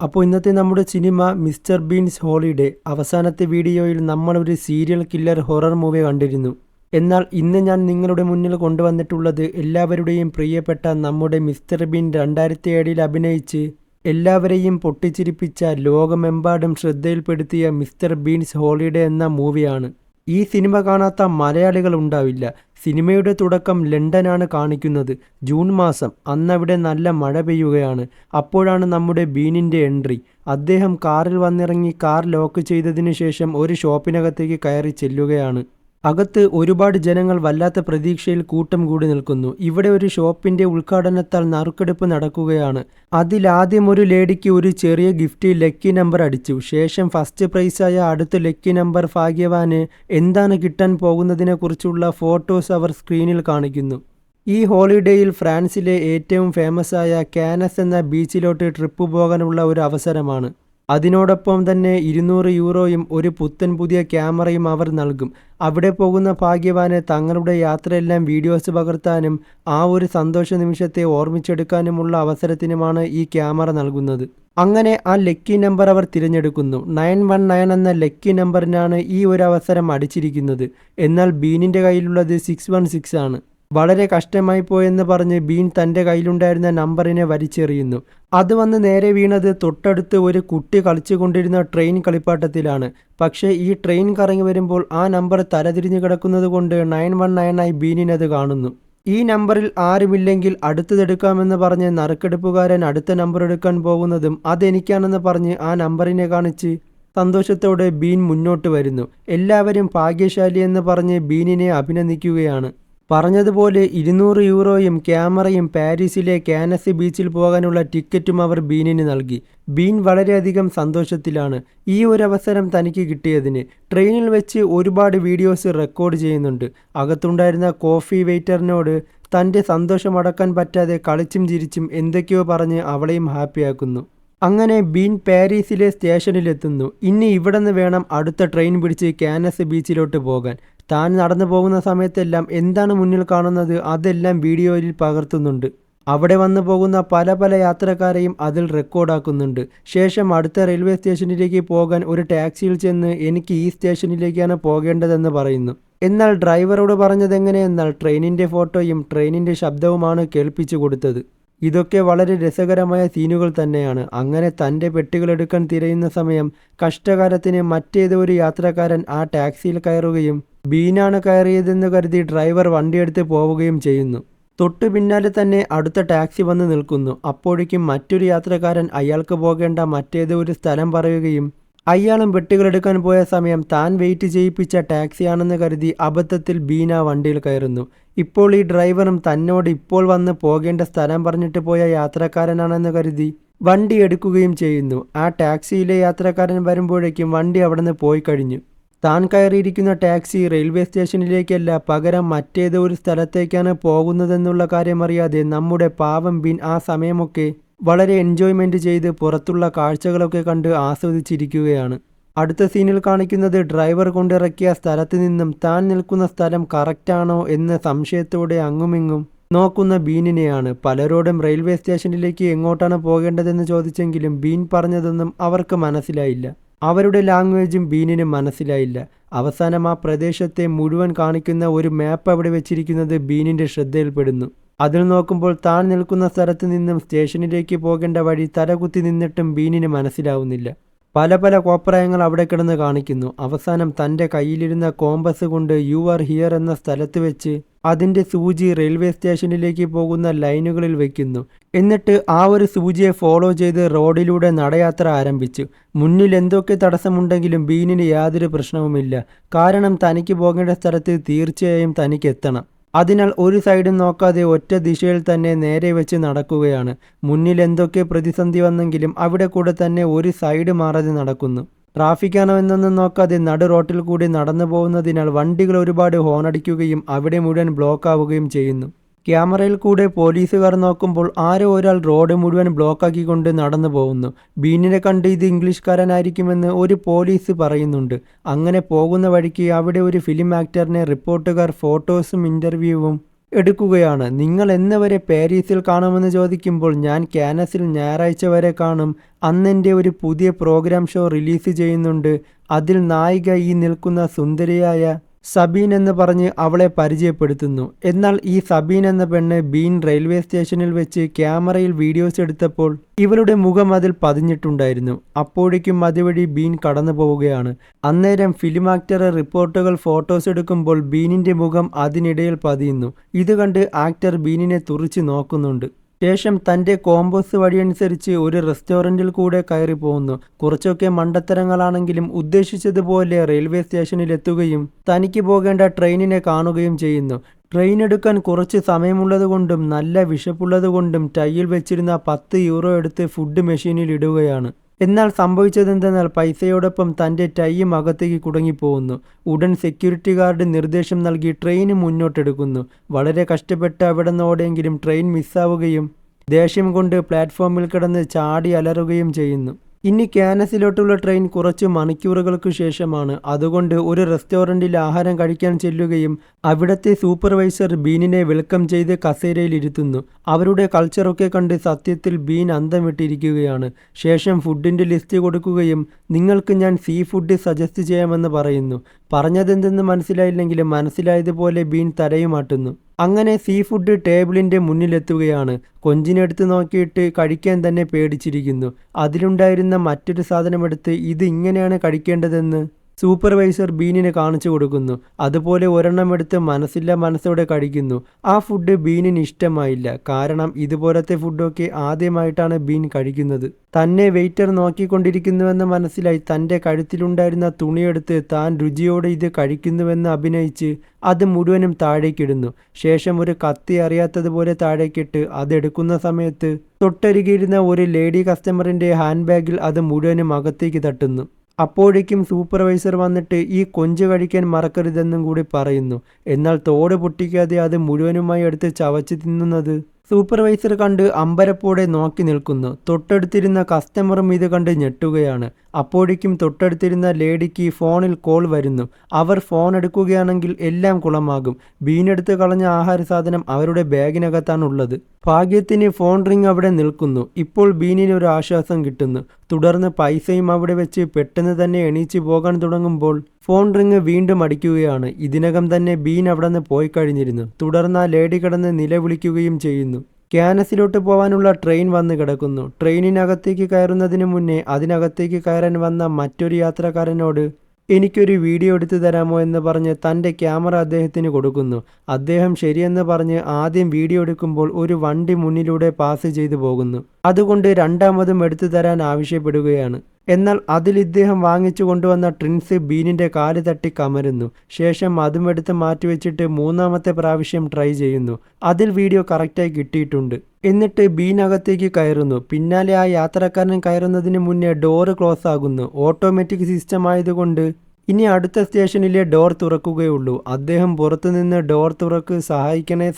അപ്പോൾ ഇന്നത്തെ നമ്മുടെ സിനിമ മിസ്റ്റർ ബീൻസ് ഹോളിഡേ. അവസാനത്തെ വീഡിയോയിൽ നമ്മളൊരു സീരിയൽ കില്ലർ ഹൊറർ മൂവി കണ്ടിരുന്നു. എന്നാൽ ഇന്ന് ഞാൻ നിങ്ങളുടെ മുന്നിൽ കൊണ്ടുവന്നിട്ടുള്ളത് എല്ലാവരുടെയും പ്രിയപ്പെട്ട നമ്മുടെ മിസ്റ്റർ ബീൻ 2007 അഭിനയിച്ച് എല്ലാവരെയും പൊട്ടിച്ചിരിപ്പിച്ച, ലോകമെമ്പാടും ശ്രദ്ധയിൽപ്പെടുത്തിയ മിസ്റ്റർ ബീൻസ് ഹോളിഡേ എന്ന മൂവിയാണ്. ഈ സിനിമ കാണാത്ത മലയാളികൾ ഉണ്ടാവില്ല. സിനിമയുടെ തുടക്കം ലണ്ടനാണ് കാണിക്കുന്നത്. ജൂൺ മാസം. അന്നവിടെ നല്ല മഴ പെയ്യുകയാണ്. അപ്പോഴാണ് നമ്മുടെ ബീനിൻ്റെ എൻട്രി. അദ്ദേഹം കാറിൽ വന്നിറങ്ങി കാർ ലോക്ക് ചെയ്തതിനു ശേഷം ഒരു ഷോപ്പിനകത്തേക്ക് കയറി ചെല്ലുകയാണ്. അകത്ത് ഒരുപാട് ജനങ്ങൾ വല്ലാത്ത പ്രതീക്ഷയിൽ കൂട്ടം കൂടി നിൽക്കുന്നു. ഇവിടെ ഒരു ഷോപ്പിന്റെ ഉദ്ഘാടനത്താൽ നറുക്കെടുപ്പ് നടക്കുകയാണ്. അതിലാദ്യം ഒരു ലേഡിക്ക് ഒരു ചെറിയ ഗിഫ്റ്റ് ലക്കി നമ്പർ അടിച്ചു. ശേഷം ഫസ്റ്റ് പ്രൈസായ അടുത്ത ലക്കി നമ്പർ ഭാഗ്യവാന് എന്താണ് കിട്ടാൻ പോകുന്നതിനെക്കുറിച്ചുള്ള ഫോട്ടോസ് അവർ സ്ക്രീനിൽ കാണിക്കുന്നു. ഈ ഹോളിഡേയിൽ ഫ്രാൻസിലെ ഏറ്റവും ഫേമസ് ആയ കാനസ് എന്ന ബീച്ചിലോട്ട് ട്രിപ്പ് പോകാനുള്ള ഒരു അവസരമാണ്. അതിനോടൊപ്പം തന്നെ 200 യൂറോയും ഒരു പുത്തൻ പുതിയ ക്യാമറയും അവർ നൽകും. അവിടെ പോകുന്ന ഭാഗ്യവാന് തങ്ങളുടെ യാത്രയെല്ലാം വീഡിയോസ് പകർത്താനും ആ ഒരു സന്തോഷ നിമിഷത്തെ ഓർമ്മിച്ചെടുക്കാനുമുള്ള അവസരത്തിനുമാണ് ഈ ക്യാമറ നൽകുന്നത്. അങ്ങനെ ആ ലക്കി നമ്പർ അവർ തിരഞ്ഞെടുക്കുന്നു. 919 എന്ന ലക്കി നമ്പറിനാണ് ഈ ഒരു അവസരം അടിച്ചിരിക്കുന്നത്. എന്നാൽ ബീനിൻ്റെ കയ്യിലുള്ളത് 616 ആണ്. വളരെ കഷ്ടമായി പോയെന്ന് പറഞ്ഞ് ബീൻ തൻ്റെ കയ്യിലുണ്ടായിരുന്ന നമ്പറിനെ വലിച്ചെറിയുന്നു. അത് വന്ന് നേരെ വീണത് തൊട്ടടുത്ത് ഒരു കുട്ടി കളിച്ചുകൊണ്ടിരുന്ന ട്രെയിൻ കളിപ്പാട്ടത്തിലാണ്. പക്ഷേ ഈ ട്രെയിൻ കറങ്ങി വരുമ്പോൾ ആ നമ്പർ തലതിരിഞ്ഞു കിടക്കുന്നത് കൊണ്ട് 919 ആയി ബീനിനത് കാണുന്നു. ഈ നമ്പറിൽ ആരുമില്ലെങ്കിൽ അടുത്തതെടുക്കാമെന്ന് പറഞ്ഞ് നറുക്കെടുപ്പുകാരൻ അടുത്ത നമ്പർ എടുക്കാൻ പോകുന്നതും അതെനിക്കാണെന്ന് പറഞ്ഞ് ആ നമ്പറിനെ കാണിച്ച് സന്തോഷത്തോടെ ബീൻ മുന്നോട്ട് വരുന്നു. എല്ലാവരും ഭാഗ്യശാലിയെന്ന് പറഞ്ഞ് ബീനിനെ അഭിനന്ദിക്കുകയാണ്. പറഞ്ഞതുപോലെ 200 യൂറോയും ക്യാമറയും പാരീസിലെ കാനസ് ബീച്ചിൽ പോകാനുള്ള ടിക്കറ്റും അവർ ബീനിന് നൽകി. ബീൻ വളരെയധികം സന്തോഷത്തിലാണ് ഈ ഒരു അവസരം തനിക്ക് കിട്ടിയതിന്. ട്രെയിനിൽ വെച്ച് ഒരുപാട് വീഡിയോസ് റെക്കോർഡ് ചെയ്യുന്നുണ്ട്. അകത്തുണ്ടായിരുന്ന കോഫി വെയിറ്ററിനോട് തൻ്റെ സന്തോഷം അടക്കാൻ പറ്റാതെ കളിച്ചും ചിരിച്ചും എന്തൊക്കെയോ പറഞ്ഞ് അവളെയും ഹാപ്പിയാക്കുന്നു. അങ്ങനെ ബീൻ പാരീസിലെ സ്റ്റേഷനിലെത്തുന്നു. ഇനി ഇവിടെ നിന്ന് വേണം അടുത്ത ട്രെയിൻ പിടിച്ച് കാനസ് ബീച്ചിലോട്ട് പോകാൻ. താൻ നടന്നു പോകുന്ന സമയത്തെല്ലാം എന്താണ് മുന്നിൽ കാണുന്നത് അതെല്ലാം വീഡിയോയിൽ പകർത്തുന്നുണ്ട്. അവിടെ വന്നു പോകുന്ന പല പല യാത്രക്കാരെയും അതിൽ റെക്കോർഡാക്കുന്നുണ്ട്. ശേഷം അടുത്ത റെയിൽവേ സ്റ്റേഷനിലേക്ക് പോകാൻ ഒരു ടാക്സിയിൽ ചെന്ന് എനിക്ക് ഈ സ്റ്റേഷനിലേക്കാണ് പോകേണ്ടതെന്ന് പറയുന്നു. എന്നാൽ ഡ്രൈവറോട് പറഞ്ഞതെങ്ങനെയെന്നാൽ ട്രെയിനിൻ്റെ ഫോട്ടോയും ട്രെയിനിൻ്റെ ശബ്ദവുമാണ് കേൾപ്പിച്ചു കൊടുത്തത്. ഇതൊക്കെ വളരെ രസകരമായ സീനുകൾ തന്നെയാണ്. അങ്ങനെ തൻ്റെ പെട്ടികളെടുക്കാൻ തിരയുന്ന സമയം കഷ്ടകാലത്തിന് മറ്റേതോ ഒരു യാത്രക്കാരൻ ആ ടാക്സിയിൽ കയറുകയും ബീനാണ് കയറിയതെന്ന് കരുതി ഡ്രൈവർ വണ്ടിയെടുത്ത് പോവുകയും ചെയ്യുന്നു. തൊട്ടു പിന്നാലെ തന്നെ അടുത്ത ടാക്സി വന്ന് നിൽക്കുന്നു. അപ്പോഴേക്കും മറ്റൊരു യാത്രക്കാരൻ അയാൾക്ക് പോകേണ്ട മറ്റേതോ ഒരു സ്ഥലം പറയുകയും അയാളും പെട്ടികളെടുക്കാൻ പോയ സമയം താൻ വെയിറ്റ് ചെയ്യിപ്പിച്ച ടാക്സിയാണെന്ന് കരുതി അബദ്ധത്തിൽ ബീന വണ്ടിയിൽ കയറുന്നു. ഇപ്പോൾ ഈ ഡ്രൈവറും തന്നോട് ഇപ്പോൾ വന്ന് പോകേണ്ട സ്ഥലം പറഞ്ഞിട്ട് പോയ യാത്രക്കാരനാണെന്ന് കരുതി വണ്ടി എടുക്കുകയും ചെയ്യുന്നു. ആ ടാക്സിയിലെ യാത്രക്കാരൻ വരുമ്പോഴേക്കും വണ്ടി അവിടെ നിന്ന് പോയി കഴിഞ്ഞു. താൻ കയറിയിരിക്കുന്ന ടാക്സി റെയിൽവേ സ്റ്റേഷനിലേക്കല്ല, പകരം മറ്റേതോ ഒരു സ്ഥലത്തേക്കാണ് പോകുന്നതെന്നുള്ള കാര്യമറിയാതെ നമ്മുടെ പാവം ബീൻ ആ സമയമൊക്കെ വളരെ എൻജോയ്മെൻറ്റ് ചെയ്ത് പുറത്തുള്ള കാഴ്ചകളൊക്കെ കണ്ട് ആസ്വദിച്ചിരിക്കുകയാണ്. അടുത്ത സീനിൽ കാണിക്കുന്നത് ഡ്രൈവർ കൊണ്ടിറക്കിയ സ്ഥലത്ത് നിന്നും താൻ നിൽക്കുന്ന സ്ഥലം കറക്റ്റാണോ എന്ന് സംശയത്തോടെ അങ്ങുമിങ്ങും നോക്കുന്ന ബീനിനെയാണ്. പലരോടും റെയിൽവേ സ്റ്റേഷനിലേക്ക് എങ്ങോട്ടാണ് പോകേണ്ടതെന്ന് ചോദിച്ചെങ്കിലും ബീൻ പറഞ്ഞതൊന്നും അവർക്ക് മനസ്സിലായില്ല. അവരുടെ ലാംഗ്വേജും ബീനിന് മനസ്സിലായില്ല. അവസാനം ആ പ്രദേശത്തെ മുഴുവൻ കാണിക്കുന്ന ഒരു മാപ്പ് അവിടെ വെച്ചിരിക്കുന്നത് ബീനിൻ്റെ ശ്രദ്ധയിൽപ്പെടുന്നു. അതിൽ നോക്കുമ്പോൾ താൻ നിൽക്കുന്ന സ്ഥലത്ത് നിന്നും സ്റ്റേഷനിലേക്ക് പോകേണ്ട വഴി തലകുത്തി നിന്നിട്ടും ബീനിന് മനസ്സിലാവുന്നില്ല. പല പല കോപ്രായങ്ങൾ അവിടെ കിടന്ന് കാണിക്കുന്നു. അവസാനം തൻ്റെ കയ്യിലിരുന്ന കോമ്പസ് കൊണ്ട് യു ആർ ഹിയർ എന്ന സ്ഥലത്ത് വെച്ച് അതിൻ്റെ സൂചി റെയിൽവേ സ്റ്റേഷനിലേക്ക് പോകുന്ന ലൈനുകളിൽ വയ്ക്കുന്നു. എന്നിട്ട് ആ ഒരു സൂചിയെ ഫോളോ ചെയ്ത് റോഡിലൂടെ നടയാത്ര ആരംഭിച്ചു. മുന്നിൽ എന്തൊക്കെ തടസ്സമുണ്ടെങ്കിലും ബീനിന് യാതൊരു പ്രശ്നവുമില്ല. കാരണം തനിക്ക് പോകേണ്ട സ്ഥലത്ത് തീർച്ചയായും തനിക്ക് എത്തണം. അതിനാൽ ഒരു സൈഡും നോക്കാതെ ഒറ്റ ദിശയിൽ തന്നെ നേരെ വെച്ച് നടക്കുകയാണ്. മുന്നിൽ എന്തൊക്കെ പ്രതിസന്ധി വന്നെങ്കിലും അവിടെ കൂടെ തന്നെ ഒരു സൈഡ് മാറാതെ നടക്കുന്നു. ട്രാഫിക്കാണോ എന്നൊന്നും നോക്കാതെ നടു റോട്ടിൽ കൂടി നടന്നു പോകുന്നതിനാൽ വണ്ടികൾ ഒരുപാട് ഹോണടിക്കുകയും അവിടെ മുഴുവൻ ബ്ലോക്ക് ആവുകയും ചെയ്യുന്നു. ക്യാമറയിൽ കൂടെ പോലീസുകാർ നോക്കുമ്പോൾ ആരോ ഒരാൾ റോഡ് മുഴുവൻ ബ്ലോക്കാക്കിക്കൊണ്ട് നടന്നു പോകുന്നു. ബീനിനെ കണ്ട് ഇത് ഇംഗ്ലീഷുകാരനായിരിക്കുമെന്ന് ഒരു പോലീസ് പറയുന്നുണ്ട്. അങ്ങനെ പോകുന്ന വഴിക്ക് അവിടെ ഒരു ഫിലിം ആക്ടറിനെ റിപ്പോർട്ടുകാർ ഫോട്ടോസും ഇൻ്റർവ്യൂവും എടുക്കുകയാണ്. നിങ്ങൾ എന്ന് വരെ പാരീസിൽ കാണുമെന്ന് ചോദിക്കുമ്പോൾ ഞാൻ കാനസിൽ ഞായറാഴ്ച വരെ കാണും. അന്നെൻ്റെ ഒരു പുതിയ പ്രോഗ്രാം ഷോ റിലീസ് ചെയ്യുന്നുണ്ട്. അതിൽ നായിക ഈ നിൽക്കുന്ന സുന്ദരിയായ സബീൻ എന്ന് പറഞ്ഞ് അവളെ പരിചയപ്പെടുത്തുന്നു. എന്നാൽ ഈ സബീൻ എന്ന പെണ്ണ് ബീൻ റെയിൽവേ സ്റ്റേഷനിൽ വെച്ച് ക്യാമറയിൽ വീഡിയോസ് എടുത്തപ്പോൾ ഇവളുടെ മുഖം അതിൽ പതിഞ്ഞിട്ടുണ്ടായിരുന്നു. അപ്പോഴേക്കും അതുവഴി ബീൻ കടന്നു പോവുകയാണ്. അന്നേരം ഫിലിം ആക്ടർ റിപ്പോർട്ടുകൾ ഫോട്ടോസ് എടുക്കുമ്പോൾ ബീനിൻ്റെ മുഖം അതിനിടയിൽ പതിയുന്നു. ഇത് കണ്ട് ആക്ടർ ബീനിനെ തുറിച്ച് നോക്കുന്നുണ്ട്. ശേഷം തൻ്റെ കോമ്പസ് വഴിയനുസരിച്ച് ഒരു റെസ്റ്റോറൻറ്റിൽ കൂടെ കയറി പോകുന്നു. കുറച്ചൊക്കെ മണ്ടത്തരങ്ങളാണെങ്കിലും ഉദ്ദേശിച്ചതുപോലെ റെയിൽവേ സ്റ്റേഷനിലെത്തുകയും തനിക്ക് പോകേണ്ട ട്രെയിനിനെ കാണുകയും ചെയ്യുന്നു. ട്രെയിൻ എടുക്കാൻ കുറച്ച് സമയമുള്ളതുകൊണ്ടും നല്ല വിശപ്പുള്ളതുകൊണ്ടും ടൈയിൽ വെച്ചിരുന്ന 10 യൂറോ എടുത്ത് ഫുഡ് മെഷീനിൽ ഇടുകയാണ്. എന്നാൽ സംഭവിച്ചതെന്തെന്നാൽ പൈസയോടൊപ്പം തൻ്റെ ടൈയും അകത്തേക്ക് കുടുങ്ങിപ്പോകുന്നു. ഉടൻ സെക്യൂരിറ്റി ഗാർഡ് നിർദ്ദേശം നൽകി ട്രെയിൻ മുന്നോട്ടെടുക്കുന്നു. വളരെ കഷ്ടപ്പെട്ട് അവിടെ നിന്ന് ഓടെങ്കിലും ട്രെയിൻ മിസ്സാവുകയും ദേഷ്യം കൊണ്ട് പ്ലാറ്റ്ഫോമിൽ കിടന്ന് ചാടി അലറുകയും ചെയ്യുന്നു. ഇനി കാനസിലോട്ടുള്ള ട്രെയിൻ കുറച്ച് മണിക്കൂറുകൾക്ക് ശേഷമാണ്. അതുകൊണ്ട് ഒരു റെസ്റ്റോറൻറ്റിൽ ആഹാരം കഴിക്കാൻ ചെല്ലുകയും അവിടുത്തെ സൂപ്പർവൈസർ ബീനിനെ വെൽക്കം ചെയ്ത് കസേരയിൽ ഇരുത്തുന്നു. അവരുടെ കൾച്ചറൊക്കെ കണ്ട് സത്യത്തിൽ ബീൻ അന്തം വിട്ടിരിക്കുകയാണ്. ശേഷം ഫുഡിൻ്റെ ലിസ്റ്റ് കൊടുക്കുകയും നിങ്ങൾക്ക് ഞാൻ സീ ഫുഡ് സജസ്റ്റ് ചെയ്യാമെന്ന് പറയുന്നു. പറഞ്ഞതെന്തെന്ന് മനസ്സിലായില്ലെങ്കിലും മനസ്സിലായതുപോലെ ബീൻ തലയുമാട്ടുന്നു. അങ്ങനെ സീ ഫുഡ് ടേബിളിൻ്റെ മുന്നിലെത്തുകയാണ്. കൊഞ്ചിനെടുത്ത് നോക്കിയിട്ട് കഴിക്കാൻ തന്നെ പേടിച്ചിരിക്കുന്നു. അതിലുണ്ടായിരുന്ന മറ്റൊരു സാധനമെടുത്ത് ഇത് ഇങ്ങനെയാണ് കഴിക്കേണ്ടതെന്ന് സൂപ്പർവൈസർ ബീനിന് കാണിച്ചു കൊടുക്കുന്നു. അതുപോലെ ഒരെണ്ണം എടുത്ത് മനസ്സോടെ കഴിക്കുന്നു. ആ ഫുഡ് ബീനിന് ഇഷ്ടമായില്ല. കാരണം ഇതുപോലത്തെ ഫുഡൊക്കെ ആദ്യമായിട്ടാണ് ബീൻ കഴിക്കുന്നത്. തന്നെ വെയിറ്റർ നോക്കിക്കൊണ്ടിരിക്കുന്നുവെന്ന് മനസ്സിലായി തൻ്റെ കഴുത്തിലുണ്ടായിരുന്ന തുണിയെടുത്ത് താൻ രുചിയോടെ ഇത് കഴിക്കുന്നുവെന്ന് അഭിനയിച്ച് അത് മുഴുവനും താഴേക്കിടുന്നു. ശേഷം ഒരു കത്തി അറിയാത്തതുപോലെ താഴേക്കിട്ട് അതെടുക്കുന്ന സമയത്ത് തൊട്ടരികിരുന്ന ഒരു ലേഡി കസ്റ്റമറിൻ്റെ ഹാൻഡ് ബാഗിൽ അത് മുഴുവനും അകത്തേക്ക് തട്ടുന്നു. അപ്പോഴേക്കും സൂപ്പർവൈസർ വന്നിട്ട് ഈ കൊഞ്ച് കഴിക്കാൻ മറക്കരുതെന്നും കൂടി പറയുന്നു. എന്നാൽ തോട് പൊട്ടിക്കാതെ അത് മുഴുവനുമായി എടുത്ത് ചവച്ച് തിന്നുന്നത് സൂപ്പർവൈസർ കണ്ട് അമ്പരപ്പോടെ നോക്കി നിൽക്കുന്നു. തൊട്ടടുത്തിരുന്ന കസ്റ്റമറും ഇത് കണ്ട് ഞെട്ടുകയാണ്. അപ്പോഴേക്കും തൊട്ടടുത്തിരുന്ന ലേഡിക്ക് ഫോണിൽ കോൾ വരുന്നു. അവർ ഫോൺ എടുക്കുകയാണെങ്കിൽ എല്ലാം കുളമാകും. ബീനെടുത്ത് കളഞ്ഞ ആഹാര സാധനം അവരുടെ ബാഗിനകത്താണുള്ളത്. ഭാഗ്യത്തിന് ഫോൺ റിംഗ് അവിടെ നിൽക്കുന്നു. ഇപ്പോൾ ബീനിന് ഒരു ആശ്വാസം കിട്ടുന്നു. തുടർന്ന് പൈസയും അവിടെ വെച്ച് പെട്ടെന്ന് തന്നെ എണീച്ച് പോകാൻ തുടങ്ങുമ്പോൾ ഫോൺ റിംഗ് വീണ്ടും അടിക്കുകയാണ്. ഇതിനകം തന്നെ ബീൻ അവിടെ നിന്ന് പോയി കഴിഞ്ഞിരുന്നു. തുടർന്ന് ആ ലേഡി കിടന്ന് നിലവിളിക്കുകയും ചെയ്യുന്നു. കാനസിലോട്ട് പോകാനുള്ള ട്രെയിൻ വന്ന് കിടക്കുന്നു. ട്രെയിനിനകത്തേക്ക് കയറുന്നതിന് മുന്നേ അതിനകത്തേക്ക് കയറാൻ വന്ന മറ്റൊരു യാത്രക്കാരനോട് എനിക്കൊരു വീഡിയോ എടുത്തു തരാമോ എന്ന് പറഞ്ഞ് തൻ്റെ ക്യാമറ അദ്ദേഹത്തിന് കൊടുക്കുന്നു. അദ്ദേഹം ശരിയെന്ന് പറഞ്ഞ് ആദ്യം വീഡിയോ എടുക്കുമ്പോൾ ഒരു വണ്ടി മുന്നിലൂടെ പാസ് ചെയ്തു പോകുന്നു. അതുകൊണ്ട് രണ്ടാമതും എടുത്തു തരാൻ ആവശ്യപ്പെടുകയാണ്. എന്നാൽ അതിൽ ഇദ്ദേഹം വാങ്ങിച്ചു കൊണ്ടുവന്ന ട്രിൻസ് ബീനിൻ്റെ കാല് തട്ടി കമരുന്നു. ശേഷം അതും എടുത്ത് മാറ്റിവെച്ചിട്ട് മൂന്നാമത്തെ പ്രാവശ്യം ട്രൈ ചെയ്യുന്നു. അതിൽ വീഡിയോ കറക്റ്റായി കിട്ടിയിട്ടുണ്ട്. എന്നിട്ട് ബീൻ അകത്തേക്ക് കയറുന്നു. പിന്നാലെ ആ യാത്രക്കാരൻ കയറുന്നതിന് മുന്നേ ഡോറ് ക്ലോസ് ആകുന്നു. ഓട്ടോമാറ്റിക് സിസ്റ്റം ആയതുകൊണ്ട് ഇനി അടുത്ത സ്റ്റേഷനിലെ ഡോർ തുറക്കുകയുള്ളൂ. അദ്ദേഹം പുറത്തുനിന്ന് ഡോർ തുറക്ക് സഹായിക്കണേ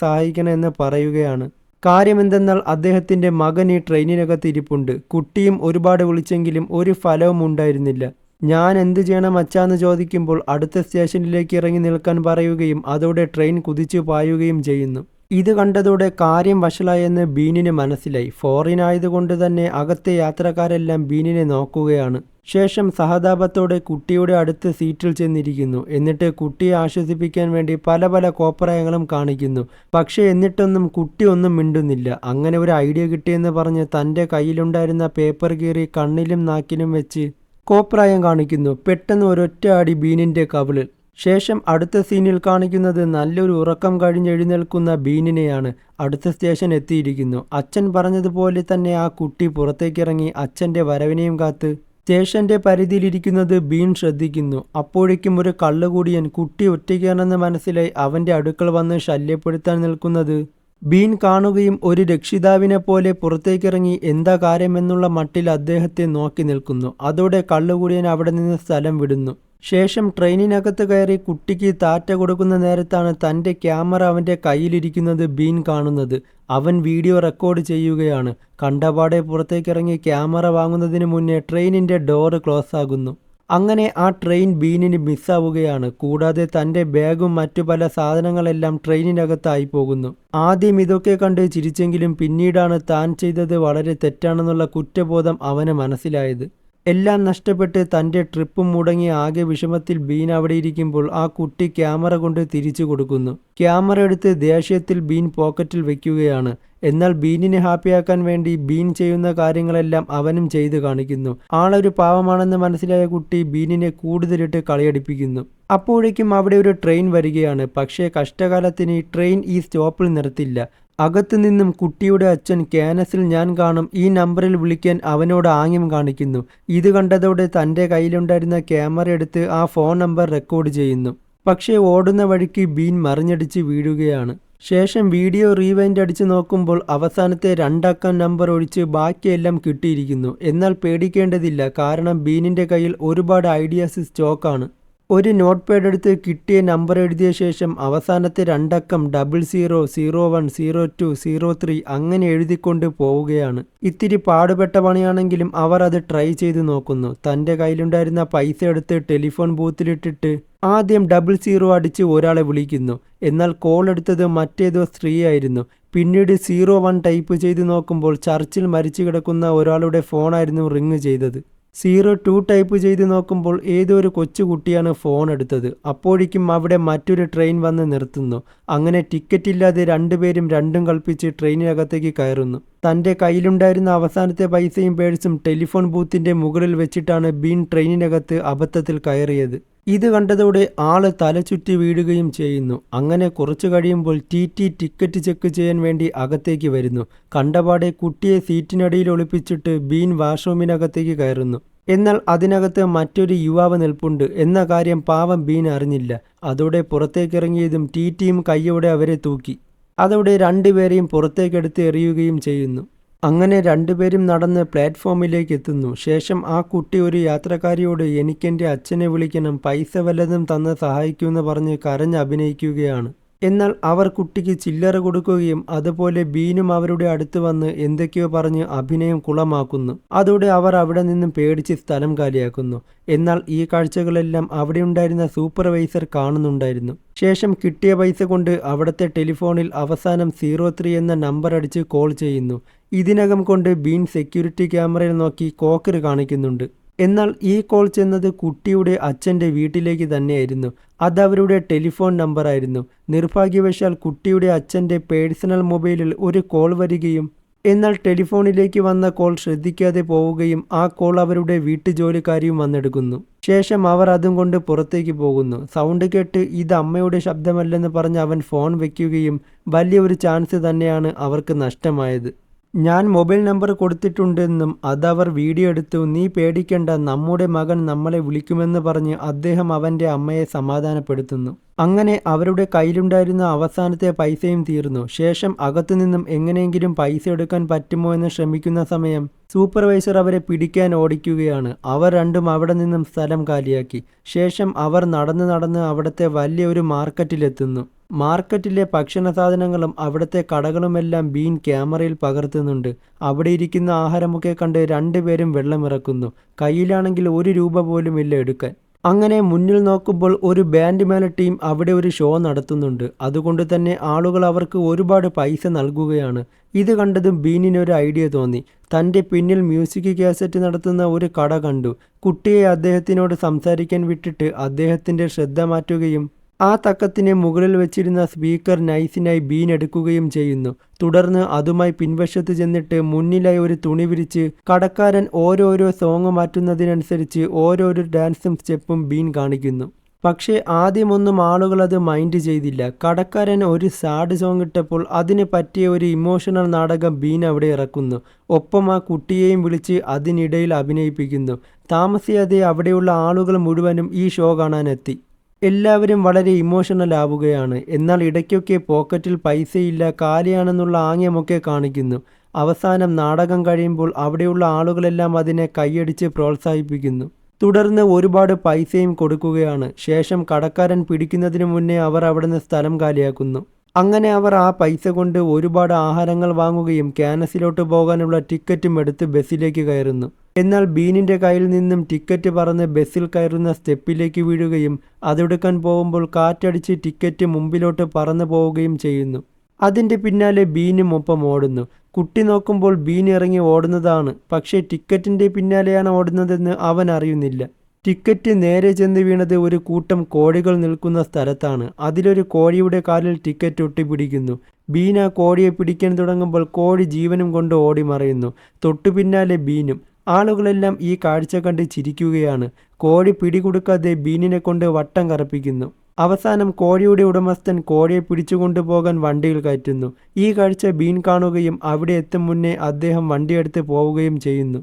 എന്ന് പറയുകയാണ്. കാര്യമെന്തെന്നാൽ അദ്ദേഹത്തിൻ്റെ മകൻ ഈ ട്രെയിനിനകത്ത് ഇരിപ്പുണ്ട്. കുട്ടിയും ഒരുപാട് വിളിച്ചെങ്കിലും ഒരു ഫലവും ഉണ്ടായിരുന്നില്ല. ഞാൻ എന്ത് ചെയ്യണം അച്ഛാന്ന് ചോദിക്കുമ്പോൾ അടുത്ത സ്റ്റേഷനിലേക്ക് ഇറങ്ങി നിൽക്കാൻ പറയുകയും അതോടെ ട്രെയിൻ കുതിച്ചു പായുകയും ചെയ്യുന്നു. ഇത് കണ്ടതോടെ കാര്യം വഷളായെന്ന് ബീനിന് മനസ്സിലായി. ഫോറിൻ ആയതുകൊണ്ട് തന്നെ അകത്തെ യാത്രക്കാരെല്ലാം ബീനിനെ നോക്കുകയാണ്. ശേഷം സഹതാപത്തോടെ കുട്ടിയുടെ അടുത്ത് സീറ്റിൽ ചെന്നിരിക്കുന്നു. എന്നിട്ട് കുട്ടിയെ ആശ്വസിപ്പിക്കാൻ വേണ്ടി പല കോപ്രായങ്ങളും കാണിക്കുന്നു. പക്ഷേ എന്നിട്ടൊന്നും കുട്ടി ഒന്നും മിണ്ടുന്നില്ല. അങ്ങനെ ഒരു ഐഡിയ കിട്ടിയെന്ന് പറഞ്ഞ് തൻ്റെ കയ്യിലുണ്ടായിരുന്ന പേപ്പർ കീറി കണ്ണിലും നാക്കിലും വെച്ച് കോപ്രായം കാണിക്കുന്നു. പെട്ടെന്ന് ഒരൊറ്റ അടി ബീനിൻ്റെ കവിളിൽ. ശേഷം അടുത്ത സീനിൽ കാണിക്കുന്നത് നല്ലൊരു ഉറക്കം കഴിഞ്ഞെഴുന്നേൽക്കുന്ന ബീനിനെയാണ്. അടുത്ത സ്റ്റേഷൻ എത്തിയിരിക്കുന്നു. അച്ഛൻ പറഞ്ഞതുപോലെ തന്നെ ആ കുട്ടി പുറത്തേക്കിറങ്ങി അച്ഛൻ്റെ വരവിനെയും കാത്ത് സ്റ്റേഷൻ്റെ പരിധിയിലിരിക്കുന്നത് ബീൻ ശ്രദ്ധിക്കുന്നു. അപ്പോഴേക്കും ഒരു കള്ളുകൂടിയൻ കുട്ടി ഒറ്റയ്ക്കാണെന്ന് മനസ്സിലായി അവൻ്റെ അടുക്കൽ വന്ന് ശല്യപ്പെടുത്താൻ നിൽക്കുന്നത് ബീൻ കാണുകയും ഒരു രക്ഷിതാവിനെ പോലെ പുറത്തേക്കിറങ്ങി എന്താ കാര്യമെന്നുള്ള മട്ടിൽ അദ്ദേഹത്തെ നോക്കി നിൽക്കുന്നു. അതോടെ കള്ളുകൂടിയൻ അവിടെ നിന്ന് സ്ഥലം വിടുന്നു. ശേഷം ട്രെയിനിനകത്ത് കയറി കുട്ടിക്ക് താറ്റ കൊടുക്കുന്ന നേരത്താണ് തൻ്റെ ക്യാമറ അവൻ്റെ കയ്യിലിരിക്കുന്നത് ബീൻ കാണുന്നത്. അവൻ വീഡിയോ റെക്കോർഡ് ചെയ്യുകയാണ്. കണ്ടപാടെ പുറത്തേക്കിറങ്ങി ക്യാമറ വാങ്ങുന്നതിന് മുന്നേ ട്രെയിനിൻ്റെ ഡോറ് ക്ലോസ് ആകുന്നു. അങ്ങനെ ആ ട്രെയിൻ ബീനിന് മിസ്സാവുകയാണ്. കൂടാതെ തൻ്റെ ബാഗും മറ്റു പല സാധനങ്ങളെല്ലാം ട്രെയിനിനകത്തായി പോകുന്നു. ആദ്യം ഇതൊക്കെ കണ്ട് ചിരിച്ചെങ്കിലും പിന്നീടാണ് താൻ ചെയ്തത് വളരെ തെറ്റാണെന്നുള്ള കുറ്റബോധം അവന് മനസ്സിലായത്. എല്ലാം നഷ്ടപ്പെട്ട് തൻ്റെ ട്രിപ്പും മുടങ്ങി ആകെ വിഷമത്തിൽ ബീൻ അവിടെ ഇരിക്കുമ്പോൾ ആ കുട്ടി ക്യാമറ കൊണ്ട് തിരിച്ചു കൊടുക്കുന്നു. ക്യാമറ എടുത്ത് ദേഷ്യത്തിൽ ബീൻ പോക്കറ്റിൽ വെക്കുകയാണ്. എന്നാൽ ബീനിനെ ഹാപ്പിയാക്കാൻ വേണ്ടി ബീൻ ചെയ്യുന്ന കാര്യങ്ങളെല്ലാം അവനും ചെയ്ത് കാണിക്കുന്നു. ആളൊരു പാവമാണെന്ന് മനസ്സിലായ കുട്ടി ബീനിനെ കൂടുതലിട്ട് കളിയടിപ്പിക്കുന്നു. അപ്പോഴേക്കും അവിടെ ഒരു ട്രെയിൻ വരികയാണ്. പക്ഷേ കഷ്ടകാലത്തിന് ട്രെയിൻ ഈ സ്റ്റോപ്പിൽ നിർത്തില്ല. അകത്തു നിന്നും കുട്ടിയുടെ അച്ഛൻ ക്യാനസിൽ ഞാൻ കാണും, ഈ നമ്പറിൽ വിളിക്കാൻ അവനോട് ആംഗ്യം കാണിക്കുന്നു. ഇത് കണ്ടതോടെ തൻ്റെ കയ്യിലുണ്ടായിരുന്ന ക്യാമറ എടുത്ത് ആ ഫോൺ നമ്പർ റെക്കോർഡ് ചെയ്യുന്നു. പക്ഷേ ഓടുന്ന വഴിക്ക് ബീൻ മറിഞ്ഞടിച്ച് വീഴുകയാണ്. ശേഷം വീഡിയോ റീവൈൻഡ് അടിച്ച് നോക്കുമ്പോൾ അവസാനത്തെ 2 അക്കം നമ്പർ ഒഴിച്ച് ബാക്കിയെല്ലാം കിട്ടിയിരിക്കുന്നു. എന്നാൽ പേടിക്കേണ്ടതില്ല, കാരണം ബീനിൻ്റെ കയ്യിൽ ഒരുപാട് ഐഡിയാസ് സ്റ്റോക്കാണ്. ഒരു നോട്ട് പാഡ് എടുത്ത് കിട്ടിയ നമ്പർ എഴുതിയ ശേഷം അവസാനത്തെ 2 അക്കം 00, 01, 02, 03 അങ്ങനെ എഴുതിക്കൊണ്ട് പോവുകയാണ്. ഇത്തിരി പാടുപെട്ട പണിയാണെങ്കിലും അവർ അത് ട്രൈ ചെയ്ത് നോക്കുന്നു. തൻ്റെ കയ്യിലുണ്ടായിരുന്ന പൈസ എടുത്ത് ടെലിഫോൺ ബൂത്തിലിട്ടിട്ട് ആദ്യം 00 അടിച്ച് ഒരാളെ വിളിക്കുന്നു. എന്നാൽ കോൾ എടുത്തത് മറ്റേതോ സ്ത്രീയായിരുന്നു. പിന്നീട് 01 ടൈപ്പ് ചെയ്ത് നോക്കുമ്പോൾ ചർച്ചിൽ മരിച്ചു കിടക്കുന്ന ഒരാളുടെ ഫോണായിരുന്നു റിങ് ചെയ്തത്. 02 ടൈപ്പ് ചെയ്ത് നോക്കുമ്പോൾ ഏതോ ഒരു കൊച്ചുകുട്ടിയാണ് ഫോൺ എടുത്തത്. അപ്പോഴേക്കും അവിടെ മറ്റൊരു ട്രെയിൻ വന്ന് നിർത്തുന്നു. അങ്ങനെ ടിക്കറ്റില്ലാതെ 2 പേരും രണ്ടും കൽപ്പിച്ച് ട്രെയിനിനകത്തേക്ക് കയറുന്നു. തൻ്റെ കയ്യിലുണ്ടായിരുന്ന അവസാനത്തെ പൈസയും പേഴ്സും ടെലിഫോൺ ബൂത്തിൻ്റെ മുകളിൽ വെച്ചിട്ടാണ് ബീൻ ട്രെയിനിനകത്ത് അബദ്ധത്തിൽ കയറിയത്. ഇത് കണ്ടതോടെ ആള് തലചുറ്റി വീഴുകയും ചെയ്യുന്നു. അങ്ങനെ കുറച്ചു കഴിയുമ്പോൾ ടിക്കറ്റ് ചെക്ക് ചെയ്യാൻ വേണ്ടി അകത്തേക്ക് വരുന്നു. കണ്ടപാടെ കുട്ടിയെ സീറ്റിനടിയിൽ ഒളിപ്പിച്ചിട്ട് ബീൻ വാഷ്റൂമിനകത്തേക്ക് കയറുന്നു. എന്നാൽ അതിനകത്ത് മറ്റൊരു യുവാവ് നിൽപ്പുണ്ട് എന്ന കാര്യം പാവം ബീൻ അറിഞ്ഞില്ല. അതോടെ പുറത്തേക്കിറങ്ങിയതും ടിയും കയ്യോടെ അവരെ തൂക്കി. അതോടെ 2 പേരെയും പുറത്തേക്കെടുത്ത് എറിയുകയും ചെയ്യുന്നു. അങ്ങനെ 2 പേരും നടന്ന് പ്ലാറ്റ്ഫോമിലേക്ക് എത്തുന്നു. ശേഷം ആ കുട്ടി ഒരു യാത്രക്കാരിയോട് എനിക്കെൻ്റെ അച്ഛനെ വിളിക്കണം, പൈസ വല്ലതും തന്ന് സഹായിക്കുമെന്ന് പറഞ്ഞ് കരഞ്ഞ് അഭിനയിക്കുകയാണ്. എന്നാൽ അവർ കുട്ടിക്ക് ചില്ലറ കൊടുക്കുകയും അതുപോലെ ബീനും അവരുടെ അടുത്ത് വന്ന് എന്തൊക്കെയോ പറഞ്ഞ് അഭിനയം കുളമാക്കുന്നു. അതോടെ അവർ അവിടെ നിന്നും പേടിച്ച് സ്ഥലം കാലിയാക്കുന്നു. എന്നാൽ ഈ കാഴ്ചകളെല്ലാം അവിടെയുണ്ടായിരുന്ന സൂപ്പർവൈസർ കാണുന്നുണ്ടായിരുന്നു. ശേഷം കിട്ടിയ പൈസ കൊണ്ട് അവിടുത്തെ ടെലിഫോണിൽ അവസാനം 03 എന്ന നമ്പർ അടിച്ച് കോൾ ചെയ്യുന്നു. ഇതിനകം കൊണ്ട് ബീൻ സെക്യൂരിറ്റി ക്യാമറയിൽ നോക്കി കോക്കർ കാണിക്കുന്നുണ്ട്. എന്നാൽ ഈ കോൾ ചെന്നത് കുട്ടിയുടെ അച്ഛൻ്റെ വീട്ടിലേക്ക് തന്നെയായിരുന്നു. അതവരുടെ ടെലിഫോൺ നമ്പറായിരുന്നു. നിർഭാഗ്യവശാൽ കുട്ടിയുടെ അച്ഛൻ്റെ പേഴ്സണൽ മൊബൈലിൽ ഒരു കോൾ വരികയും എന്നാൽ ടെലിഫോണിലേക്ക് വന്ന കോൾ ശ്രദ്ധിക്കാതെ പോവുകയും ആ കോൾ അവരുടെ വീട്ടുജോലിക്കാരിയും വന്നെടുക്കുന്നു. ശേഷം അവർ അതും കൊണ്ട് പുറത്തേക്ക് പോകുന്നു. സൗണ്ട് കേട്ട് ഇത് അമ്മയുടെ ശബ്ദമല്ലെന്ന് പറഞ്ഞ് അവൻ ഫോൺ വയ്ക്കുകയും വലിയൊരു ചാൻസ് തന്നെയാണ് അവർക്ക് നഷ്ടമായത്. ഞാൻ മൊബൈൽ നമ്പർ കൊടുത്തിട്ടുണ്ടെന്നും അതവർ വീഡിയോ എടുത്തു, നീ പേടിക്കണ്ട, നമ്മുടെ മകൻ നമ്മളെ വിളിക്കുമെന്ന് പറഞ്ഞ് അദ്ദേഹം അവൻ്റെ അമ്മയെ സമാധാനപ്പെടുത്തുന്നു. അങ്ങനെ അവരുടെ കയ്യിലുണ്ടായിരുന്ന അവസാനത്തെ പൈസയും തീർന്നു. ശേഷം അകത്തുനിന്നും എങ്ങനെയെങ്കിലും പൈസ എടുക്കാൻ പറ്റുമോ എന്ന് ശ്രമിക്കുന്ന സമയം സൂപ്പർവൈസർ അവരെ പിടിക്കാൻ ഓടിക്കുകയാണ്. അവർ രണ്ടും അവിടെ നിന്നും സ്ഥലം കാലിയാക്കി. ശേഷം അവർ നടന്ന് അവിടുത്തെ വലിയൊരു മാർക്കറ്റിലെത്തുന്നു. മാർക്കറ്റിലെ ഭക്ഷണ സാധനങ്ങളും അവിടുത്തെ കടകളുമെല്ലാം ബീൻ ക്യാമറയിൽ പകർത്തുന്നുണ്ട്. അവിടെ ഇരിക്കുന്ന ആഹാരമൊക്കെ കണ്ട് 2 പേരും വെള്ളമിറക്കുന്നു. കയ്യിലാണെങ്കിൽ 1 രൂപ പോലും ഇല്ല എടുക്കാൻ. അങ്ങനെ മുന്നിൽ നോക്കുമ്പോൾ ഒരു ബാൻഡ് മേള ടീം അവിടെ ഒരു ഷോ നടത്തുന്നുണ്ട്. അതുകൊണ്ട് തന്നെ ആളുകൾ അവർക്ക് ഒരുപാട് പൈസ നൽകുകയാണ്. ഇത് കണ്ടതും ബീനിനൊരു ഐഡിയ തോന്നി. തൻ്റെ പിന്നിൽ മ്യൂസിക് കാസറ്റ് നടത്തുന്ന ഒരു കട കണ്ടു. കുട്ടിയെ അദ്ദേഹത്തിനോട് സംസാരിക്കാൻ വിട്ടിട്ട് അദ്ദേഹത്തിൻ്റെ ശ്രദ്ധ മാറ്റുകയും ആ തക്കത്തിന് മുകളിൽ വെച്ചിരുന്ന സ്പീക്കർ നൈസിനായി ബീൻ എടുക്കുകയും ചെയ്യുന്നു. തുടർന്ന് അതുമായി പിൻവശത്ത് ചെന്നിട്ട് മുന്നിലായി ഒരു തുണി വിരിച്ച് കടക്കാരൻ ഓരോരോ സോങ് മാറ്റുന്നതിനനുസരിച്ച് ഓരോരോ ഡാൻസും സ്റ്റെപ്പും ബീൻ കാണിക്കുന്നു. പക്ഷേ ആദ്യമൊന്നും ആളുകൾ അത് മൈൻഡ് ചെയ്തില്ല. കടക്കാരൻ ഒരു സാഡ് സോങ് ഇട്ടപ്പോൾ അതിന് പറ്റിയ ഒരു ഇമോഷണൽ നാടകം ബീൻ അവിടെ ഇറക്കുന്നു. ഒപ്പം ആ കുട്ടിയെയും വിളിച്ച് അതിനിടയിൽ അഭിനയിപ്പിക്കുന്നു. താമസിയാതെ അവിടെയുള്ള ആളുകൾ മുഴുവനും ഈ ഷോ കാണാനെത്തി. എല്ലാവരും വളരെ ഇമോഷണൽ ആവുകയാണ്. എന്നാൽ ഇടയ്ക്കൊക്കെ പോക്കറ്റിൽ പൈസയില്ല, കാലിയാണെന്നുള്ള ആംഗ്യമൊക്കെ കാണിക്കുന്നു. അവസാനം നാടകം കഴിയുമ്പോൾ അവിടെയുള്ള ആളുകളെല്ലാം അതിനെ കൈയടിച്ച് പ്രോത്സാഹിപ്പിക്കുന്നു. തുടർന്ന് ഒരുപാട് പൈസയും കൊടുക്കുകയാണ്. ശേഷം കടക്കാരൻ പിടിക്കുന്നതിന് മുന്നേ അവർ അവിടുന്ന് സ്ഥലം കാലിയാക്കുന്നു. അങ്ങനെ അവർ ആ പൈസ കൊണ്ട് ഒരുപാട് ആഹാരങ്ങൾ വാങ്ങുകയും ക്യാനസിലോട്ട് പോകാനുള്ള ടിക്കറ്റും എടുത്ത് ബസ്സിലേക്ക് കയറുന്നു. എന്നാൽ ബീനിൻ്റെ കയ്യിൽ നിന്നും ടിക്കറ്റ് പറന്ന് ബസ്സിൽ കയറുന്ന സ്റ്റെപ്പിലേക്ക് വീഴുകയും അതെടുക്കാൻ പോകുമ്പോൾ കാറ്റടിച്ച് ടിക്കറ്റ് മുമ്പിലോട്ട് പറന്നു പോവുകയും ചെയ്യുന്നു. അതിൻ്റെ പിന്നാലെ ബീനും ഒപ്പം ഓടുന്നു. കുട്ടി നോക്കുമ്പോൾ ബീൻ ഇറങ്ങി ഓടുന്നതാണ്, പക്ഷേ ടിക്കറ്റിൻ്റെ പിന്നാലെയാണ് ഓടുന്നതെന്ന് അവൻ അറിയുന്നില്ല. ടിക്കറ്റ് നേരെ ചെന്ന് വീണത് ഒരു കൂട്ടം കോഴികൾ നിൽക്കുന്ന സ്ഥലത്താണ്. അതിലൊരു കോഴിയുടെ കാലിൽ ടിക്കറ്റ് ഒട്ടിപ്പിടിക്കുന്നു. ബീൻ ആ കോഴിയെ പിടിക്കാൻ തുടങ്ങുമ്പോൾ കോഴി ജീവനും കൊണ്ട് ഓടി മറയുന്നു. തൊട്ടു പിന്നാലെ ബീനും. ആളുകളെല്ലാം ഈ കാഴ്ച കണ്ട് ചിരിക്കുകയാണ്. കോഴി പിടികൊടുക്കാതെ ബീനിനെ കൊണ്ട് വട്ടം കറപ്പിക്കുന്നു. അവസാനം കോഴിയുടെ ഉടമസ്ഥൻ കോഴിയെ പിടിച്ചുകൊണ്ടുപോകാൻ വണ്ടിയിൽ കയറ്റുന്നു. ഈ കാഴ്ച ബീൻ കാണുകയും അവിടെ എത്തും മുന്നേ അദ്ദേഹം വണ്ടിയെടുത്ത് പോവുകയും ചെയ്യുന്നു.